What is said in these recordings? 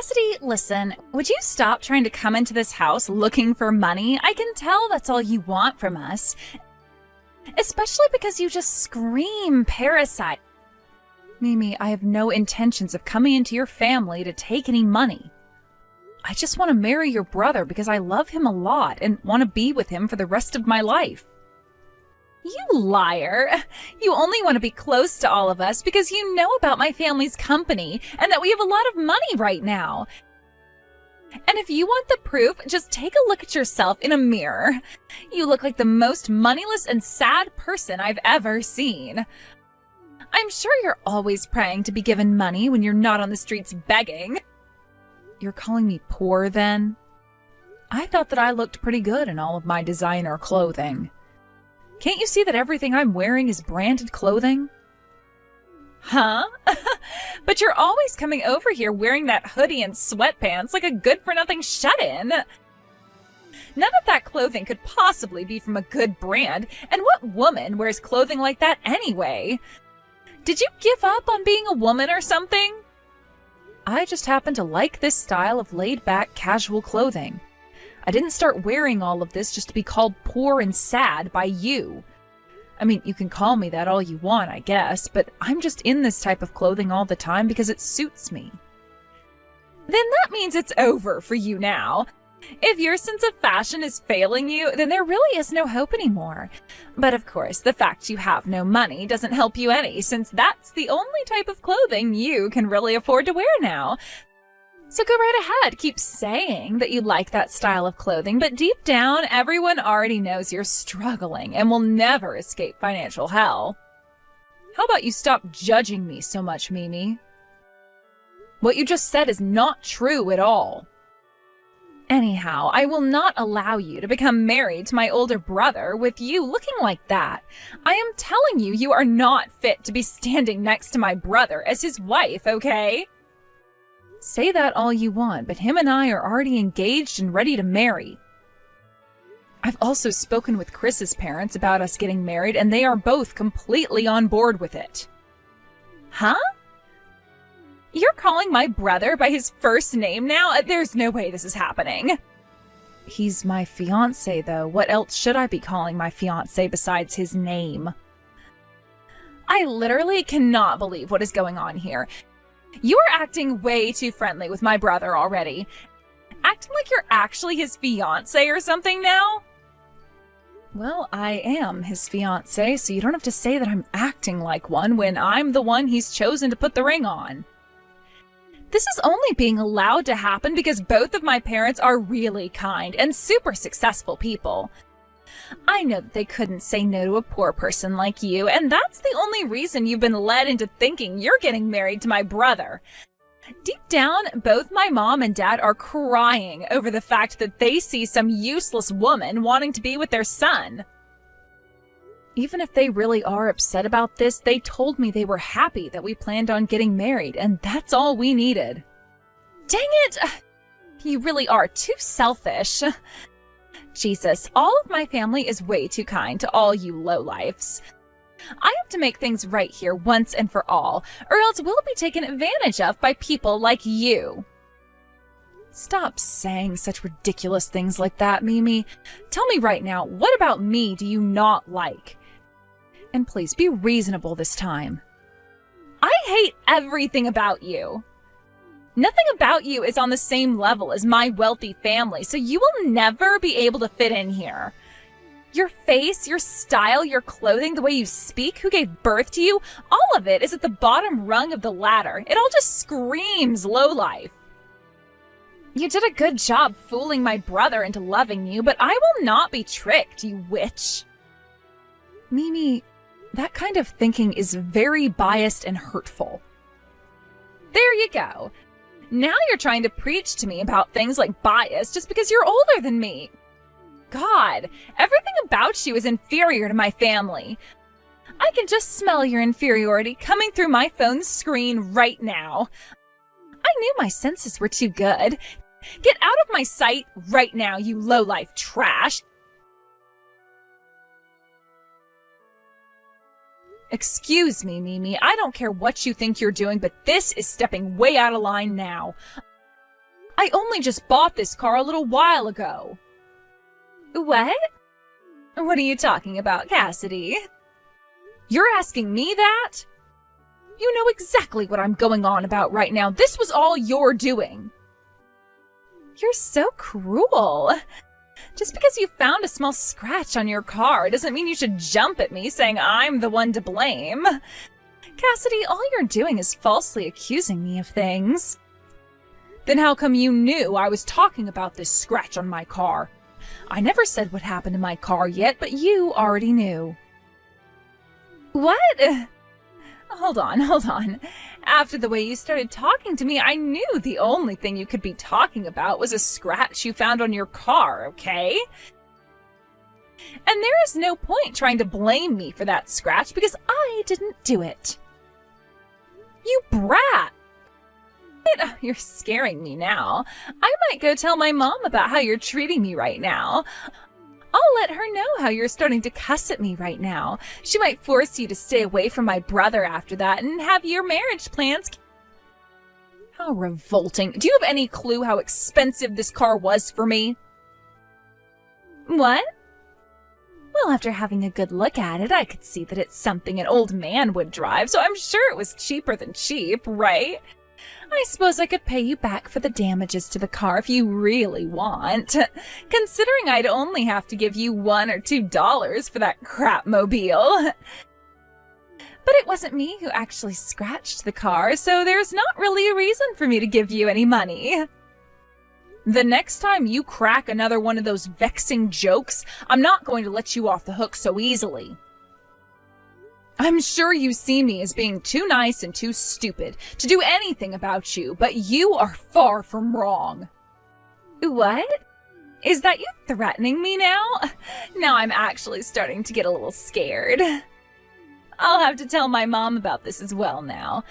Cassidy, listen, would you stop trying to come into this house looking for money? I can tell that's all you want from us. Especially because you just scream parasite. Mimi, I have no intentions of coming into your family to take any money. I just want to marry your brother because I love him a lot and want to be with him for the rest of my life. You liar! You only want to be close to all of us because you know about my family's company and that we have a lot of money right now. And if you want the proof, just take a look at yourself in a mirror. You look like the most moneyless and sad person I've ever seen. I'm sure you're always praying to be given money when you're not on the streets begging. You're calling me poor then? I thought that I looked pretty good in all of my designer clothing. Can't you see that everything I'm wearing is branded clothing? Huh? But you're always coming over here wearing that hoodie and sweatpants like a good-for-nothing shut-in. None of that clothing could possibly be from a good brand, and what woman wears clothing like that anyway? Did you give up on being a woman or something? I just happen to like this style of laid-back, casual clothing. I didn't start wearing all of this just to be called poor and sad by you. I mean, you can call me that all you want, I guess, but I'm just in this type of clothing all the time because it suits me. Then that means it's over for you now. If your sense of fashion is failing you, then there really is no hope anymore. But of course, the fact you have no money doesn't help you any, since that's the only type of clothing you can really afford to wear now. So go right ahead, keep saying that you like that style of clothing, but deep down, everyone already knows you're struggling and will never escape financial hell. How about you stop judging me so much, Mimi? What you just said is not true at all. Anyhow, I will not allow you to become married to my older brother with you looking like that. I am telling you, you are not fit to be standing next to my brother as his wife, okay? Say that all you want, but him and I are already engaged and ready to marry. I've also spoken with Chris's parents about us getting married, and they are both completely on board with it. Huh? You're calling my brother by his first name now? There's no way this is happening. He's my fiancé, though. What else should I be calling my fiancé besides his name? I literally cannot believe what is going on here. You are acting way too friendly with my brother already. Acting like you're actually his fiancé or something now? Well, I am his fiancé, so you don't have to say that I'm acting like one when I'm the one he's chosen to put the ring on. This is only being allowed to happen because both of my parents are really kind and super successful people. I know that they couldn't say no to a poor person like you, and that's the only reason you've been led into thinking you're getting married to my brother. Deep down, both my mom and dad are crying over the fact that they see some useless woman wanting to be with their son. Even if they really are upset about this, they told me they were happy that we planned on getting married, and that's all we needed. Dang it! You really are too selfish. Jesus, all of my family is way too kind to all you lowlifes. I have to make things right here once and for all, or else we'll be taken advantage of by people like you. Stop saying such ridiculous things like that, Mimi. Tell me right now, what about me do you not like? And please be reasonable this time. I hate everything about you. Nothing about you is on the same level as my wealthy family, so you will never be able to fit in here. Your face, your style, your clothing, the way you speak, who gave birth to you, all of it is at the bottom rung of the ladder. It all just screams lowlife. You did a good job fooling my brother into loving you, but I will not be tricked, you witch. Mimi, that kind of thinking is very biased and hurtful. There you go. Now you're trying to preach to me about things like bias just because you're older than me. God, everything about you is inferior to my family. I can just smell your inferiority coming through my phone's screen right now. I knew my senses were too good. Get out of my sight right now, you lowlife trash. Excuse me, Mimi. I don't care what you think you're doing, but this is stepping way out of line now. I only just bought this car a little while ago. What? What are you talking about, Cassidy? You're asking me that? You know exactly what I'm going on about right now. This was all your doing. You're so cruel. Just because you found a small scratch on your car doesn't mean you should jump at me saying I'm the one to blame. Cassidy, all you're doing is falsely accusing me of things. Then how come you knew I was talking about this scratch on my car? I never said what happened to my car yet, but you already knew. What? Hold on. After the way you started talking to me, I knew the only thing you could be talking about was a scratch you found on your car, okay? And there is no point trying to blame me for that scratch because I didn't do it. You brat! You're scaring me now. I might go tell my mom about how you're treating me right now. I'll let her know how you're starting to cuss at me right now. She might force you to stay away from my brother after that and have your marriage plans. How revolting. Do you have any clue how expensive this car was for me? What? Well, after having a good look at it, I could see that it's something an old man would drive, so I'm sure it was cheaper than cheap, right? I suppose I could pay you back for the damages to the car if you really want. Considering I'd only have to give you $1 or $2 for that crap mobile. But it wasn't me who actually scratched the car, so there's not really a reason for me to give you any money. The next time you crack another one of those vexing jokes, I'm not going to let you off the hook so easily. I'm sure you see me as being too nice and too stupid to do anything about you, but you are far from wrong. What? Is that you threatening me now? Now I'm actually starting to get a little scared. I'll have to tell my mom about this as well now.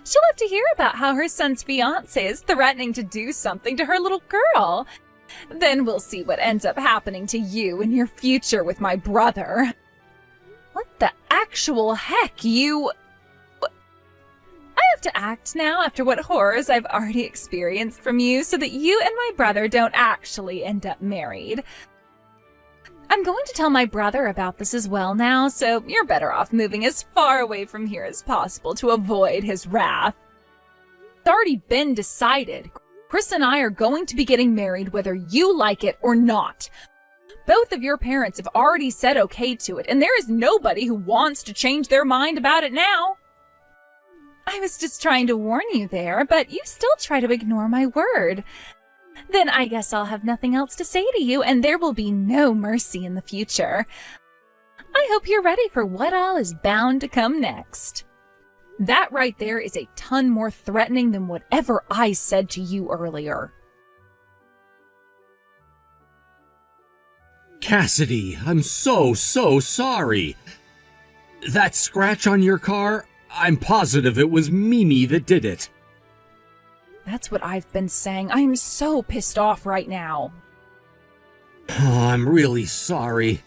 She'll have to hear about how her son's fiancé is threatening to do something to her little girl. Then we'll see what ends up happening to you in your future with my brother. What the actual heck, you... I have to act now after what horrors I've already experienced from you so that you and my brother don't actually end up married. I'm going to tell my brother about this as well now, so you're better off moving as far away from here as possible to avoid his wrath. It's already been decided. Chris and I are going to be getting married whether you like it or not. Both of your parents have already said okay to it, and there is nobody who wants to change their mind about it now. I was just trying to warn you there, but you still try to ignore my word. Then I guess I'll have nothing else to say to you, and there will be no mercy in the future. I hope you're ready for what all is bound to come next. That right there is a ton more threatening than whatever I said to you earlier. Cassidy, I'm so sorry. That scratch on your car, I'm positive it was Mimi that did it. That's what I've been saying. I am so pissed off right now. Oh, I'm really sorry.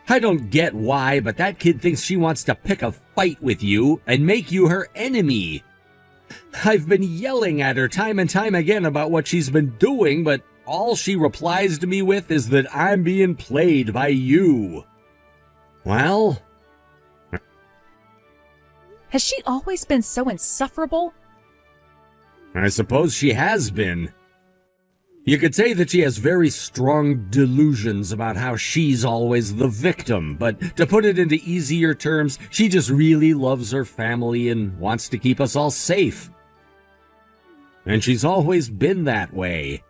I don't get why, but that kid thinks she wants to pick a fight with you and make you her enemy. I've been yelling at her time and time again about what she's been doing, but all she replies to me with is that I'm being played by you. Well... Has she always been so insufferable? I suppose she has been. You could say that she has very strong delusions about how she's always the victim, but to put it into easier terms, she just really loves her family and wants to keep us all safe. And she's always been that way.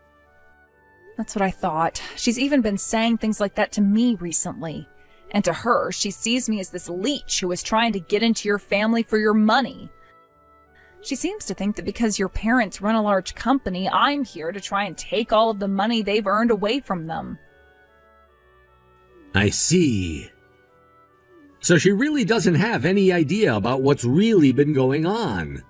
That's what I thought. She's even been saying things like that to me recently. And to her, she sees me as this leech who is trying to get into your family for your money. She seems to think that because your parents run a large company, I'm here to try and take all of the money they've earned away from them. I see. So she really doesn't have any idea about what's really been going on.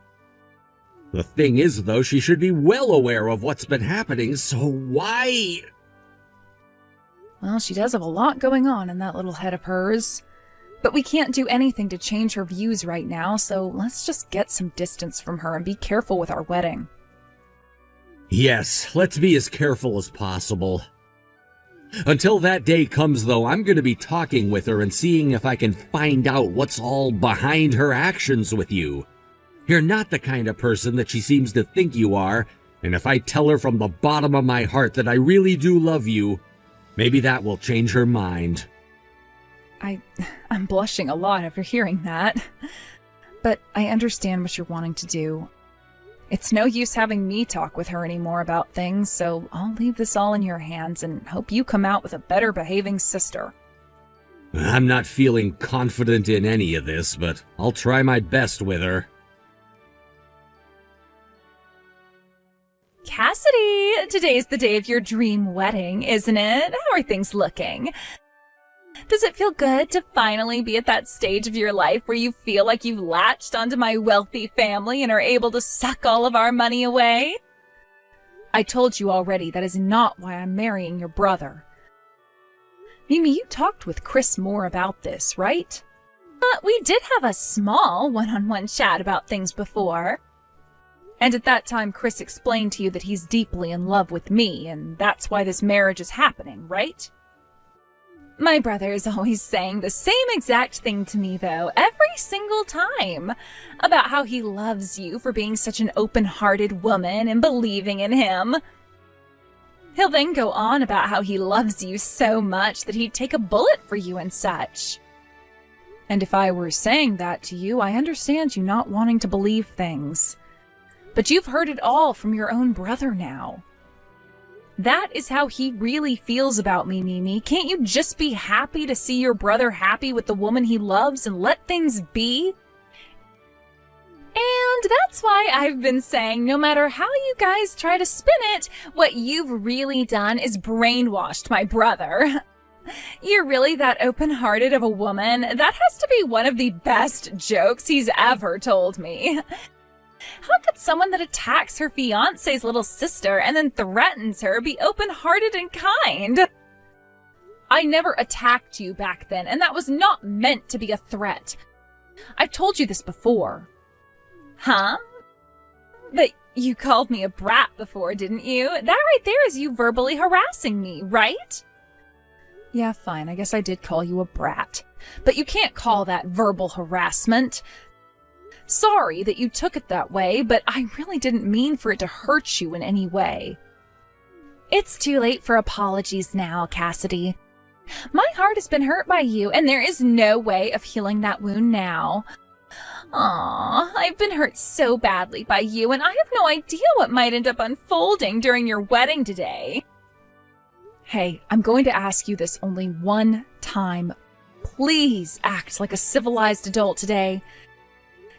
The thing is, though, she should be well aware of what's been happening, so why... Well, she does have a lot going on in that little head of hers. But we can't do anything to change her views right now, so let's just get some distance from her and be careful with our wedding. Yes, let's be as careful as possible. Until that day comes, though, I'm going to be talking with her and seeing if I can find out what's all behind her actions with you. You're not the kind of person that she seems to think you are, and if I tell her from the bottom of my heart that I really do love you, maybe that will change her mind. I'm blushing a lot after hearing that. But I understand what you're wanting to do. It's no use having me talk with her anymore about things, so I'll leave this all in your hands and hope you come out with a better behaving sister. I'm not feeling confident in any of this, but I'll try my best with her. Cassidy, today's the day of your dream wedding, isn't it? How are things looking? Does it feel good to finally be at that stage of your life where you feel like you've latched onto my wealthy family and are able to suck all of our money away? I told you already that is not why I'm marrying your brother. Mimi, you talked with Chris Moore about this, right? We did have a small one-on-one chat about things before. And at that time, Chris explained to you that he's deeply in love with me, and that's why this marriage is happening, right? My brother is always saying the same exact thing to me, though, every single time, about how he loves you for being such an open-hearted woman and believing in him. He'll then go on about how he loves you so much that he'd take a bullet for you and such. And if I were saying that to you, I understand you not wanting to believe things. But you've heard it all from your own brother now. That is how he really feels about me, Mimi. Can't you just be happy to see your brother happy with the woman he loves and let things be? And that's why I've been saying no matter how you guys try to spin it, what you've really done is brainwashed my brother. You're really that open-hearted of a woman. That has to be one of the best jokes he's ever told me. How could someone that attacks her fiancé's little sister and then threatens her be open-hearted and kind? I never attacked you back then, and that was not meant to be a threat. I've told you this before. Huh? But you called me a brat before, didn't you? That right there is you verbally harassing me, right? Yeah, fine, I guess I did call you a brat. But you can't call that verbal harassment. Sorry that you took it that way, but I really didn't mean for it to hurt you in any way. It's too late for apologies now, Cassidy. My heart has been hurt by you, and there is no way of healing that wound now. Aw, I've been hurt so badly by you, and I have no idea what might end up unfolding during your wedding today. Hey, I'm going to ask you this only one time. Please act like a civilized adult today.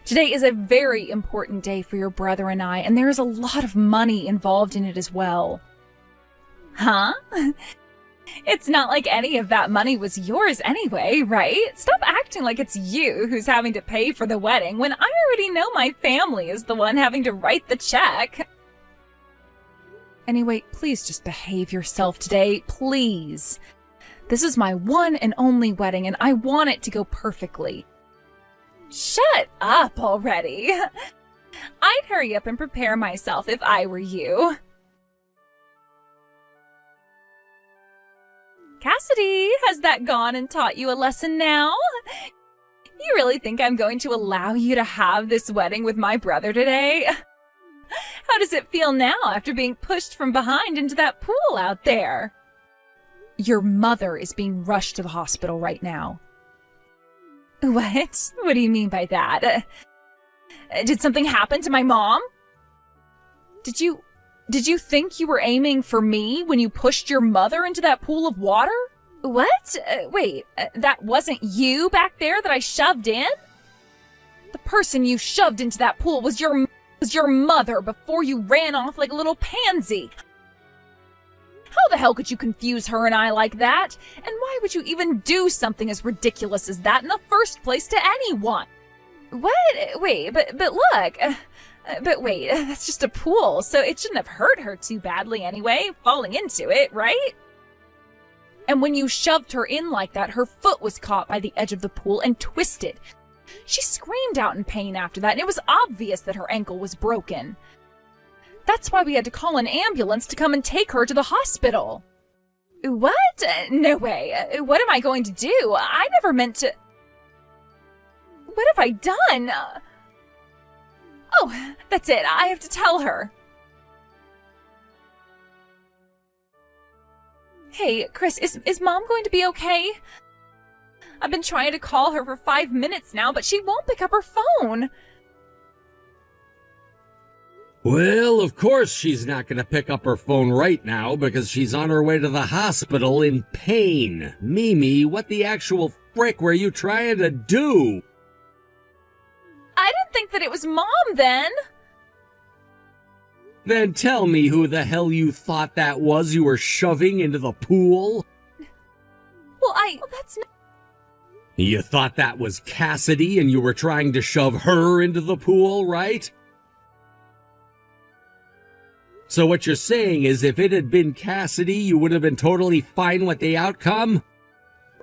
Today is a very important day for your brother and I, and there is a lot of money involved in it as well. Huh? It's not like any of that money was yours anyway, right? Stop acting like it's you who's having to pay for the wedding when I already know my family is the one having to write the check. Anyway, please just behave yourself today, please. This is my one and only wedding, and I want it to go perfectly. Shut up already. I'd hurry up and prepare myself if I were you. Cassidy, has that gone and taught you a lesson now? You really think I'm going to allow you to have this wedding with my brother today? How does it feel now after being pushed from behind into that pool out there? Your mother is being rushed to the hospital right now. What? What do you mean by that? Did something happen to my mom? Did you think you were aiming for me when you pushed your mother into that pool of water? What? Wait, that wasn't you back there that I shoved in? The person you shoved into that pool was your mother before you ran off like a little pansy. How the hell could you confuse her and I like that? And why would you even do something as ridiculous as that in the first place to anyone? What? Wait, but look. But wait, that's just a pool, so it shouldn't have hurt her too badly anyway, falling into it, right? And when you shoved her in like that, her foot was caught by the edge of the pool and twisted. She screamed out in pain after that, and it was obvious that her ankle was broken. That's why we had to call an ambulance to come and take her to the hospital. What? No way. What am I going to do? I never meant to... What have I done? Oh, that's it. I have to tell her. Hey, Chris, is Mom going to be okay? I've been trying to call her for 5 minutes now, but she won't pick up her phone. Well, of course she's not going to pick up her phone right now because she's on her way to the hospital in pain. Mimi, what the actual frick were you trying to do? I didn't think that it was Mom then. Then tell me who the hell you thought that was you were shoving into the pool? Well, that's not... You thought that was Cassidy and you were trying to shove her into the pool, right? So what you're saying is if it had been Cassidy, you would have been totally fine with the outcome?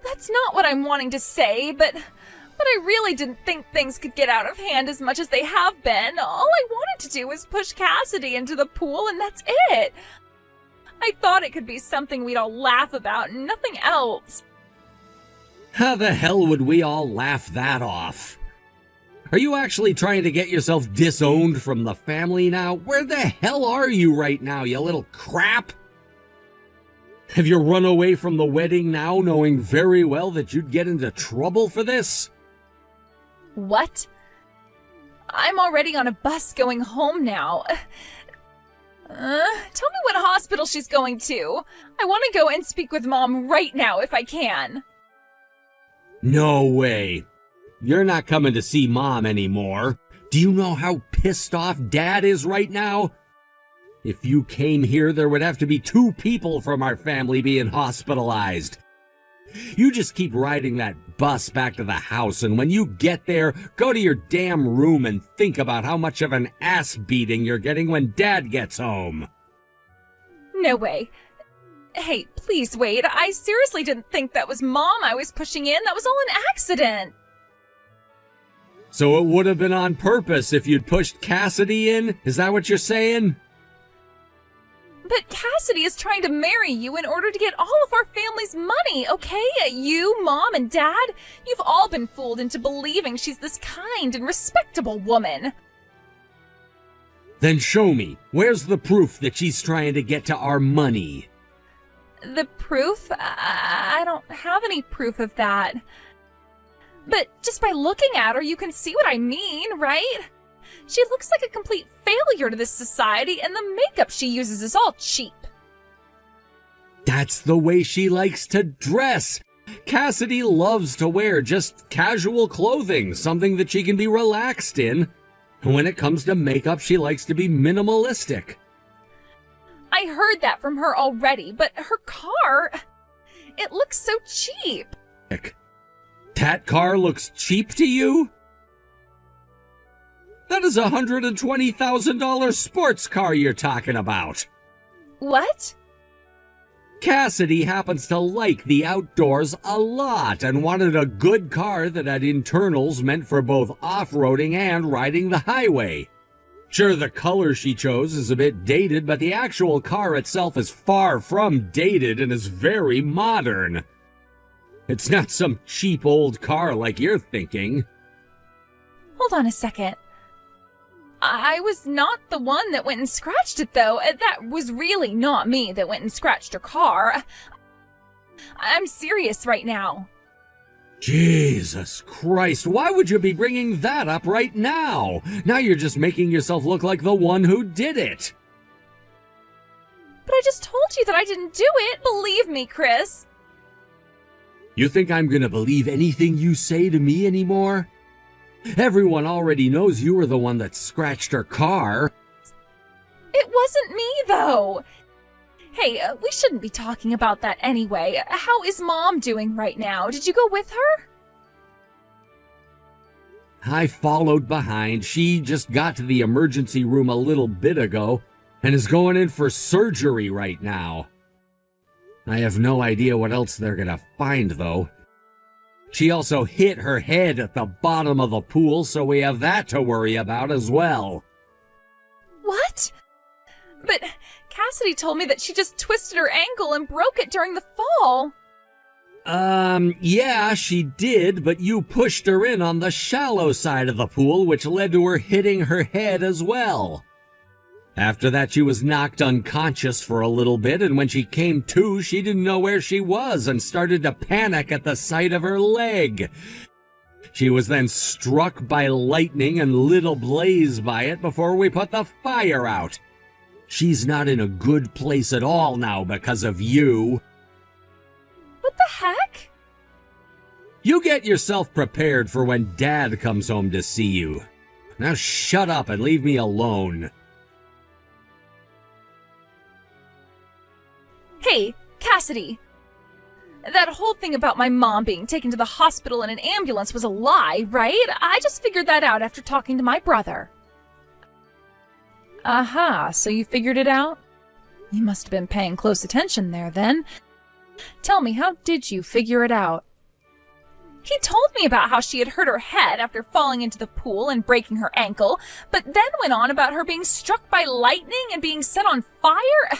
That's not what I'm wanting to say, but I really didn't think things could get out of hand as much as they have been. All I wanted to do was push Cassidy into the pool, and that's it. I thought it could be something we'd all laugh about, and nothing else. How the hell would we all laugh that off? Are you actually trying to get yourself disowned from the family now? Where the hell are you right now, you little crap? Have you run away from the wedding now, knowing very well that you'd get into trouble for this? What? I'm already on a bus going home now. Tell me what hospital she's going to. I want to go and speak with Mom right now if I can. No way. You're not coming to see Mom anymore. Do you know how pissed off Dad is right now? If you came here, there would have to be 2 people from our family being hospitalized. You just keep riding that bus back to the house, and when you get there, go to your damn room and think about how much of an ass beating you're getting when Dad gets home. No way. Hey, please wait. I seriously didn't think that was Mom I was pushing in. That was all an accident. So it would have been on purpose if you'd pushed Cassidy in? Is that what you're saying? But Cassidy is trying to marry you in order to get all of our family's money, okay? You, Mom, and Dad, you've all been fooled into believing she's this kind and respectable woman. Then show me. Where's the proof that she's trying to get to our money? The proof? I don't have any proof of that. But just by looking at her, you can see what I mean, right? She looks like a complete failure to this society, and the makeup she uses is all cheap. That's the way she likes to dress. Cassidy loves to wear just casual clothing, something that she can be relaxed in. When it comes to makeup, she likes to be minimalistic. I heard that from her already, but her car, it looks so cheap. That car looks cheap to you? That is a $120,000 sports car you're talking about. What? Cassidy happens to like the outdoors a lot and wanted a good car that had internals meant for both off-roading and riding the highway. Sure, the color she chose is a bit dated, but the actual car itself is far from dated and is very modern. It's not some cheap old car like you're thinking. Hold on a second. I was not the one that went and scratched it, though. That was really not me that went and scratched her car. I'm serious right now. Jesus Christ, why would you be bringing that up right now? Now you're just making yourself look like the one who did it. But I just told you that I didn't do it. Believe me, Chris. You think I'm gonna believe anything you say to me anymore? Everyone already knows you were the one that scratched her car. It wasn't me, though. Hey, we shouldn't be talking about that anyway. How is Mom doing right now? Did you go with her? I followed behind. She just got to the emergency room a little bit ago and is going in for surgery right now. I have no idea what else they're gonna find, though. She also hit her head at the bottom of the pool, so we have that to worry about as well. What? But Cassidy told me that she just twisted her ankle and broke it during the fall. Yeah, she did, but you pushed her in on the shallow side of the pool, which led to her hitting her head as well. After that, she was knocked unconscious for a little bit, and when she came to, she didn't know where she was and started to panic at the sight of her leg. She was then struck by lightning and lit ablaze by it before we put the fire out. She's not in a good place at all now because of you. What the heck? You get yourself prepared for when Dad comes home to see you. Now shut up and leave me alone. Hey, Cassidy. That whole thing about my mom being taken to the hospital in an ambulance was a lie, right? I just figured that out after talking to my brother. Aha, so you figured it out? You must have been paying close attention there, then. Tell me, how did you figure it out? He told me about how she had hurt her head after falling into the pool and breaking her ankle, but then went on about her being struck by lightning and being set on fire.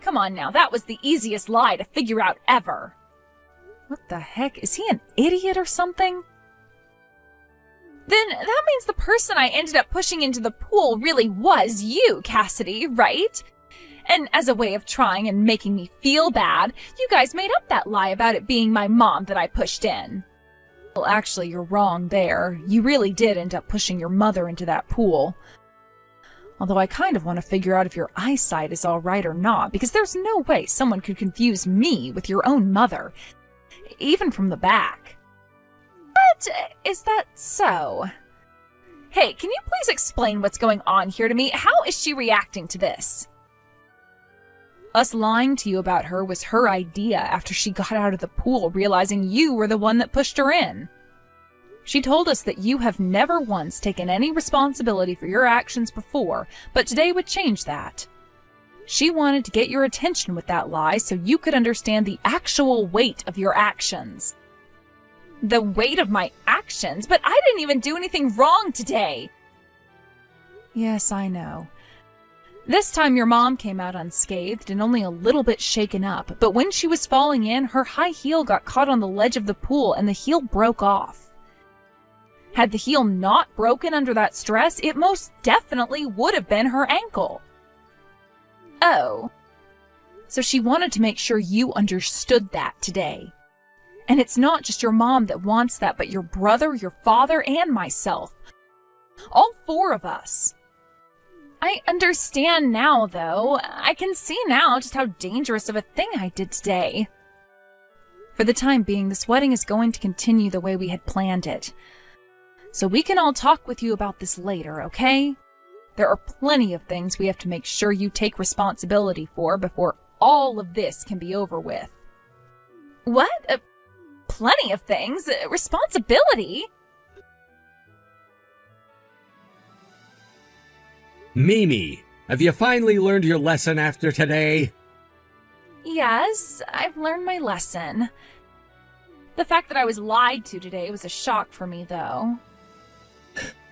Come on now, that was the easiest lie to figure out ever. What the heck? Is he an idiot or something? Then that means the person I ended up pushing into the pool really was you, Cassidy, right? And as a way of trying and making me feel bad, you guys made up that lie about it being my mom that I pushed in. Well, actually, you're wrong there. You really did end up pushing your mother into that pool. Although I kind of want to figure out if your eyesight is all right or not, because there's no way someone could confuse me with your own mother, even from the back. But is that so? Hey, can you please explain what's going on here to me? How is she reacting to this? Us lying to you about her was her idea after she got out of the pool, realizing you were the one that pushed her in. She told us that you have never once taken any responsibility for your actions before, but today would change that. She wanted to get your attention with that lie so you could understand the actual weight of your actions. The weight of my actions? But I didn't even do anything wrong today. Yes, I know. This time your mom came out unscathed and only a little bit shaken up, but when she was falling in, her high heel got caught on the ledge of the pool and the heel broke off. Had the heel not broken under that stress, it most definitely would have been her ankle. Oh. So she wanted to make sure you understood that today. And it's not just your mom that wants that, but your brother, your father, and myself. All four of us. I understand now, though. I can see now just how dangerous of a thing I did today. For the time being, this wedding is going to continue the way we had planned it. So we can all talk with you about this later, okay? There are plenty of things we have to make sure you take responsibility for before all of this can be over with. What? Plenty of things? Responsibility? Mimi, have you finally learned your lesson after today? Yes, I've learned my lesson. The fact that I was lied to today was a shock for me, though.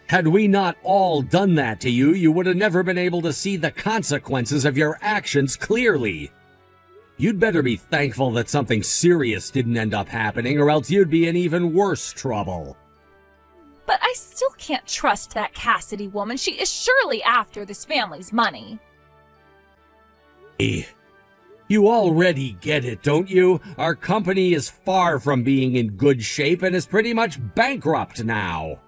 Had we not all done that to you, you would have never been able to see the consequences of your actions clearly. You'd better be thankful that something serious didn't end up happening, or else you'd be in even worse trouble. But I still can't trust that Cassidy woman. She is surely after this family's money. You already get it, don't you? Our company is far from being in good shape and is pretty much bankrupt now.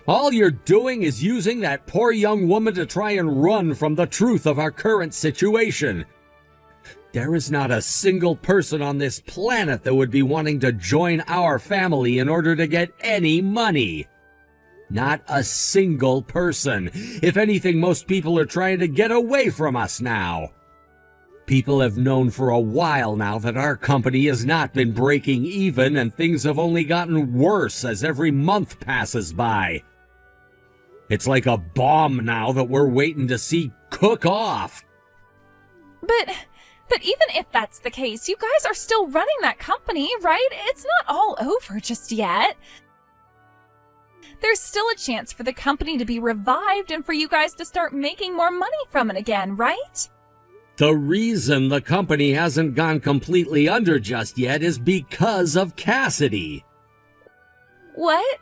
All you're doing is using that poor young woman to try and run from the truth of our current situation. There is not a single person on this planet that would be wanting to join our family in order to get any money. Not a single person. If anything, most people are trying to get away from us now. People have known for a while now that our company has not been breaking even, and things have only gotten worse as every month passes by. It's like a bomb now that we're waiting to see cook off. But even if that's the case, you guys are still running that company, right? It's not all over just yet. There's still a chance for the company to be revived and for you guys to start making more money from it again, right? The reason the company hasn't gone completely under just yet is because of Cassidy. What?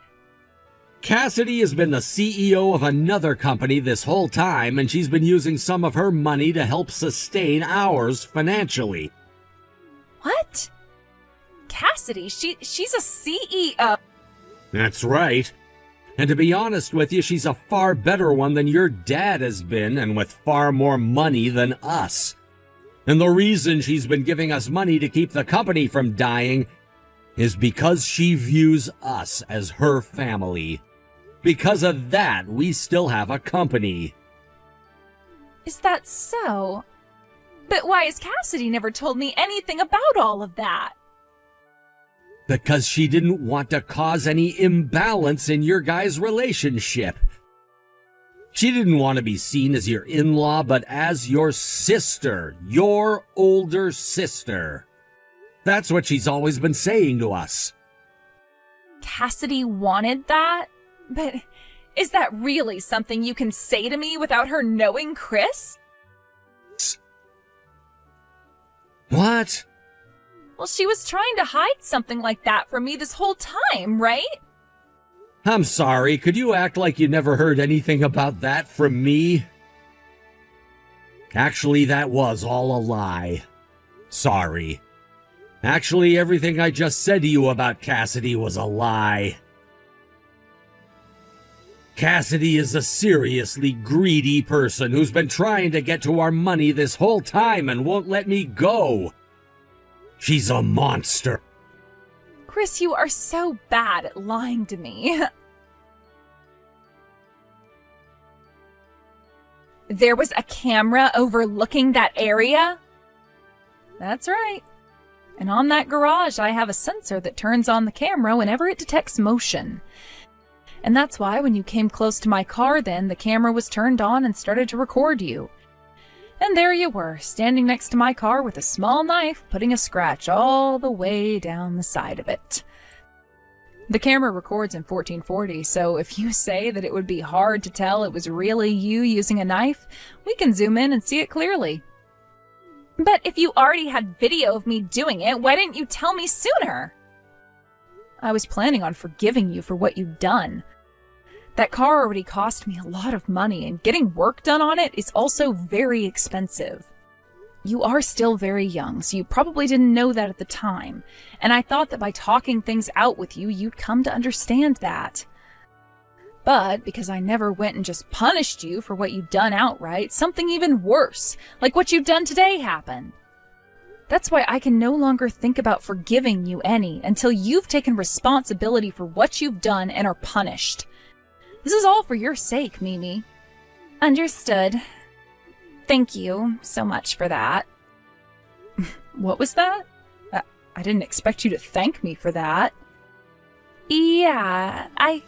Cassidy has been the CEO of another company this whole time, and she's been using some of her money to help sustain ours financially. What? Cassidy, she's a CEO. That's right. And to be honest with you, she's a far better one than your dad has been, and with far more money than us. And the reason she's been giving us money to keep the company from dying is because she views us as her family. Because of that, we still have a company. Is that so? But why has Cassidy never told me anything about all of that? Because she didn't want to cause any imbalance in your guys' relationship. She didn't want to be seen as your in-law, but as your sister, your older sister. That's what she's always been saying to us. Cassidy wanted that? But is that really something you can say to me without her knowing, Chris? What? Well, she was trying to hide something like that from me this whole time, right? I'm sorry, could you act like you never heard anything about that from me? Actually, that was all a lie. Sorry. Actually, everything I just said to you about Cassidy was a lie. Cassidy is a seriously greedy person who's been trying to get to our money this whole time and won't let me go. She's a monster. Chris, you are so bad at lying to me. There was a camera overlooking that area? That's right. And on that garage, I have a sensor that turns on the camera whenever it detects motion. And that's why when you came close to my car then, the camera was turned on and started to record you. And there you were, standing next to my car with a small knife, putting a scratch all the way down the side of it. The camera records in 1440, so if you say that it would be hard to tell it was really you using a knife, we can zoom in and see it clearly. But if you already had video of me doing it, why didn't you tell me sooner? I was planning on forgiving you for what you'd done. That car already cost me a lot of money, and getting work done on it is also very expensive. You are still very young, so you probably didn't know that at the time, and I thought that by talking things out with you, you'd come to understand that. But because I never went and just punished you for what you'd done outright, something even worse, like what you've done today, happened. That's why I can no longer think about forgiving you any until you've taken responsibility for what you've done and are punished. This is all for your sake, Mimi. Understood. Thank you so much for that. What was that? I didn't expect you to thank me for that. Yeah, I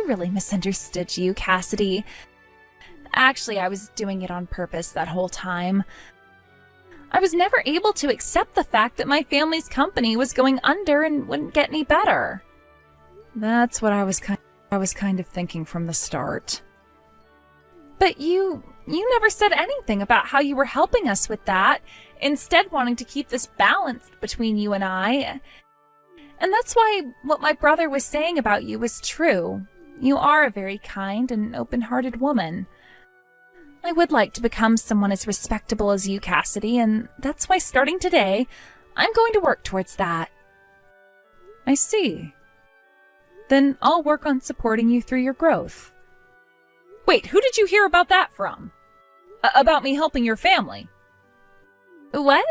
really misunderstood you, Cassidy. Actually, I was doing it on purpose that whole time. I was never able to accept the fact that my family's company was going under and wouldn't get any better. That's what I was kind of thinking from the start. But you never said anything about how you were helping us with that, instead wanting to keep this balanced between you and I. And that's why what my brother was saying about you was true. You are a very kind and open-hearted woman. I would like to become someone as respectable as you, Cassidy, and that's why starting today, I'm going to work towards that. I see. Then I'll work on supporting you through your growth. Wait, who did you hear about that from? About me helping your family? What?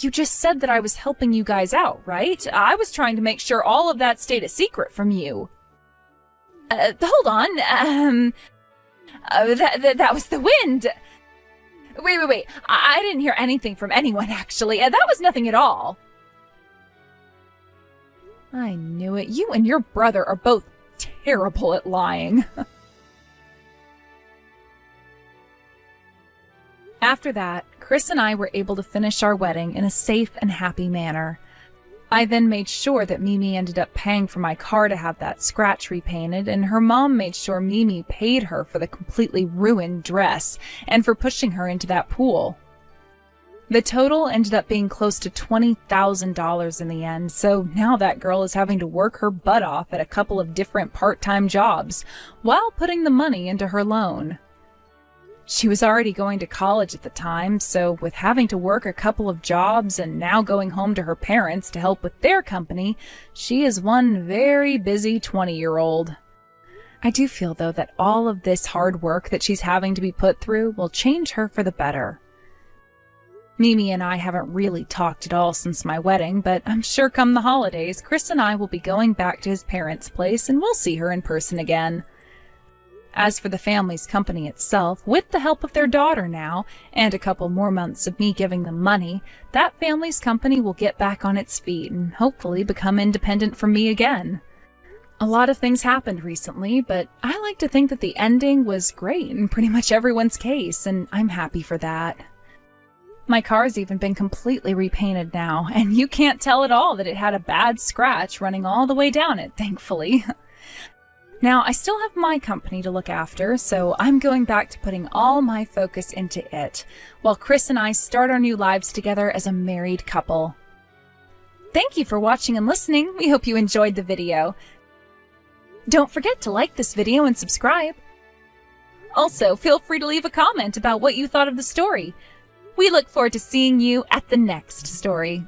You just said that I was helping you guys out, right? I was trying to make sure all of that stayed a secret from you. Hold on, that was the wind. Wait. I didn't hear anything from anyone, actually. That was nothing at all. I knew it. You and your brother are both terrible at lying. After that, Chris and I were able to finish our wedding in a safe and happy manner. I then made sure that Mimi ended up paying for my car to have that scratch repainted, and her mom made sure Mimi paid her for the completely ruined dress and for pushing her into that pool. The total ended up being close to $20,000 in the end, so now that girl is having to work her butt off at a couple of different part-time jobs while putting the money into her loan. She was already going to college at the time, so with having to work a couple of jobs and now going home to her parents to help with their company, she is one very busy 20-year-old. I do feel, though, that all of this hard work that she's having to be put through will change her for the better. Mimi and I haven't really talked at all since my wedding, but I'm sure come the holidays, Chris and I will be going back to his parents' place and we'll see her in person again. As for the family's company itself, with the help of their daughter now, and a couple more months of me giving them money, that family's company will get back on its feet and hopefully become independent from me again. A lot of things happened recently, but I like to think that the ending was great in pretty much everyone's case, and I'm happy for that. My car's even been completely repainted now, and you can't tell at all that it had a bad scratch running all the way down it, thankfully. Now, I still have my company to look after, so I'm going back to putting all my focus into it, while Chris and I start our new lives together as a married couple. Thank you for watching and listening. We hope you enjoyed the video. Don't forget to like this video and subscribe. Also, feel free to leave a comment about what you thought of the story. We look forward to seeing you at the next story.